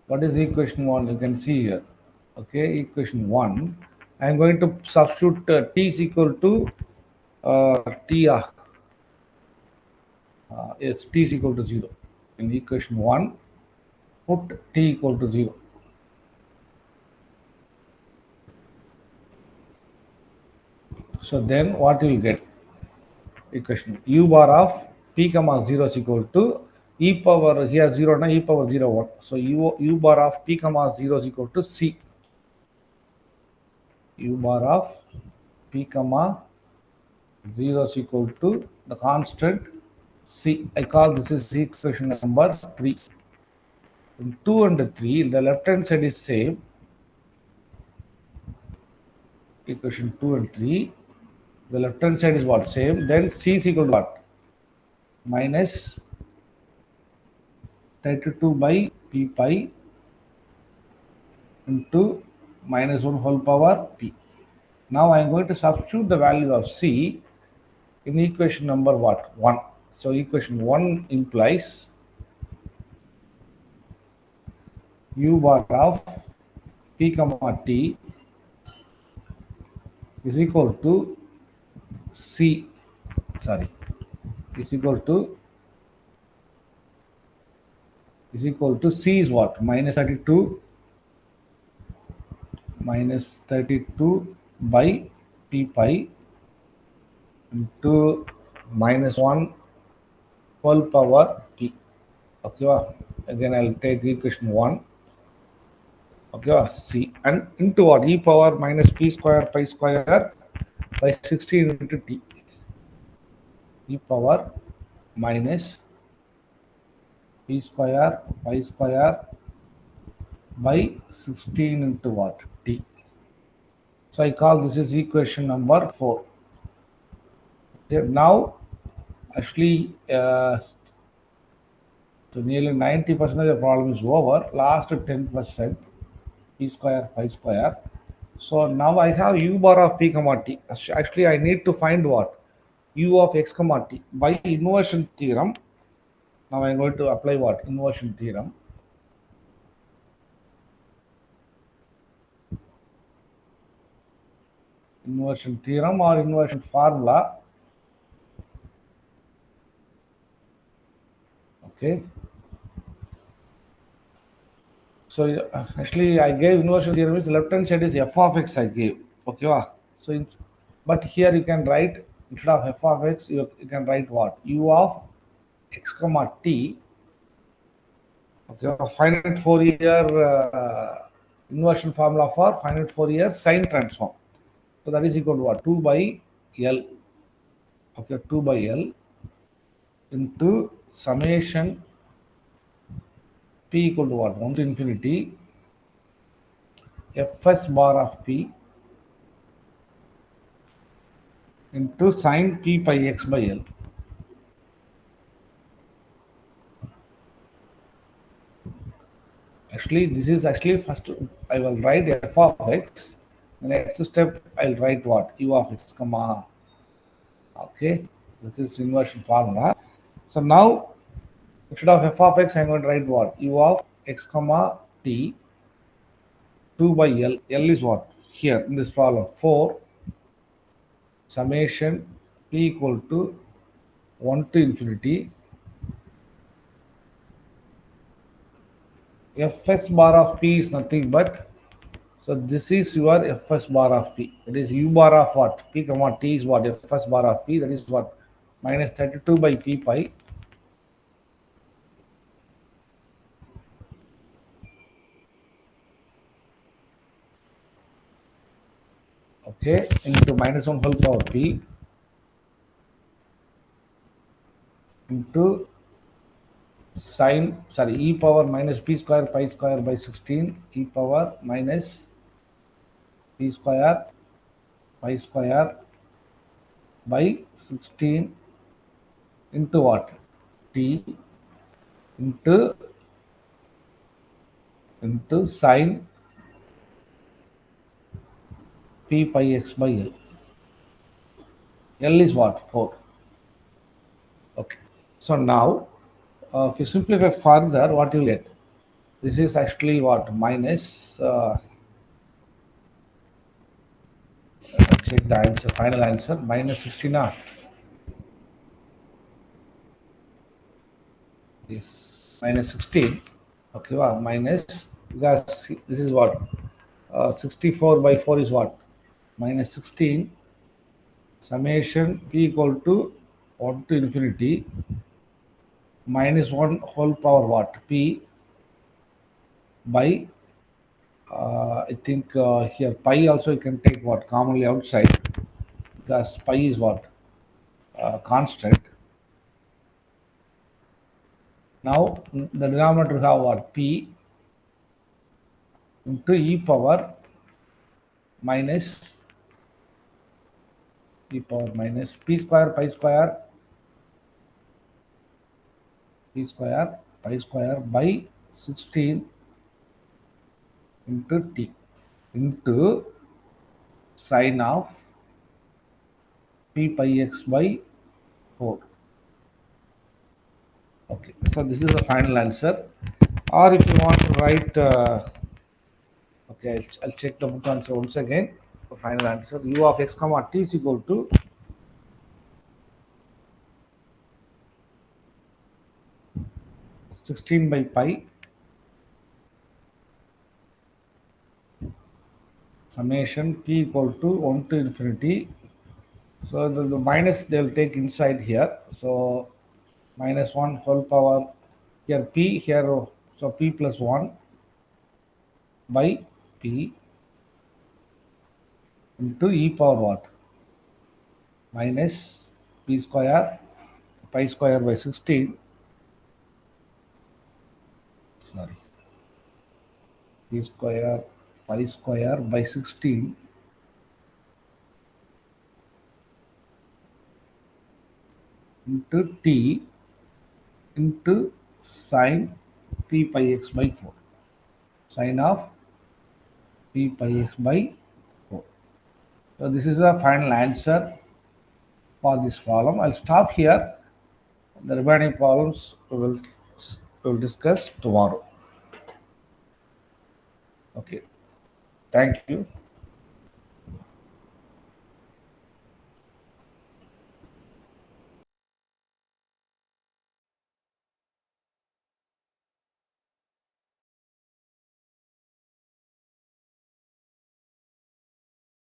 what is equation 1? You can see here. Okay, equation 1, I am going to substitute t is equal to t, yes, t is equal to 0. In equation 1, put t equal to 0. So then what you will get? Equation u bar of p comma 0 is equal to e power, here 0 na, e power 0 1. So u bar of p comma 0 is equal to c. U bar of p comma 0 is equal to the constant See, I call this is equation number 3. In 2 and 3, the left hand side is same. Equation 2 and 3. The left hand side is what? Same. Then C is equal to what? Minus 32 by P pi into minus 1 whole power P. Now I am going to substitute the value of C in equation number what? 1. So equation 1 implies U bar of P comma T is equal to C, sorry, is equal to C is what? Minus 32 by P pi into minus 1 whole power P. Okay, again I'll take equation 1. Okay, C and into what? E power minus P square pi square by 16 into T. E power minus P square pi square by 16 into what? T. So I call this is equation number 4. Okay, now actually so nearly 90% of the problem is over. Last 10% P square pi square. So now I have U bar of P comma T. Actually I need to find what? U of X comma T by inversion theorem. Now I'm going to apply what? Inversion theorem. Inversion theorem or inversion formula. Okay. So actually I gave inversion theorem is left hand side is f of x I gave. Okay. So but here you can write instead of f of x you can write what? U of x comma t. Okay. Finite Fourier inversion formula for finite Fourier sine transform. So that is equal to what? 2 by L. Okay, 2 by L into summation P equal to what? 1 to infinity Fs bar of P into sine P pi x by L. Actually, this is actually first I will write f of x. The next step I'll write what? U of x comma. Okay, this is inversion formula. So now instead of f of x, I'm going to write what? U of x comma t 2 by L. L is what? Here in this problem 4 summation P equal to 1 to infinity Fs bar of P is nothing but, so this is your Fs bar of P. That is U bar of what? P comma T is what? Fs bar of P. That is what? Minus 32 by P pi. Okay, into minus 1 whole power P into e power minus P square pi square by 16 e power minus P square pi square by 16 into what? T into sine P pi x by L. L is what? 4. Okay. So now, if you simplify further, what you get? This is actually what? Minus, check the answer, final answer, minus 16 is minus 16. Okay, minus, because this is what? 64 by 4 is what? Minus 16 summation P equal to 1 to infinity minus 1 whole power what? P by I think here pi also you can take what? Commonly outside because pi is what? Constant. Now the denominator have what? P into e power minus p square pi square by 16 into t into sine of p pi x by 4. Okay, so this is the final answer. Or if you want to write, okay, I'll check the book answer once again. The final answer: u of x comma t is equal to 16 by pi summation p equal to 1 to infinity. So the minus they'll take inside here. So minus 1 whole power here p here, so p plus 1 by p into e power what? Minus p square pi square by 16. Sorry, p square pi square by 16 into t into sine p pi x by 4. Sine of p pi x by 4. So this is the final answer for this problem. I'll stop here. The remaining problems we will discuss tomorrow. Okay. Thank you.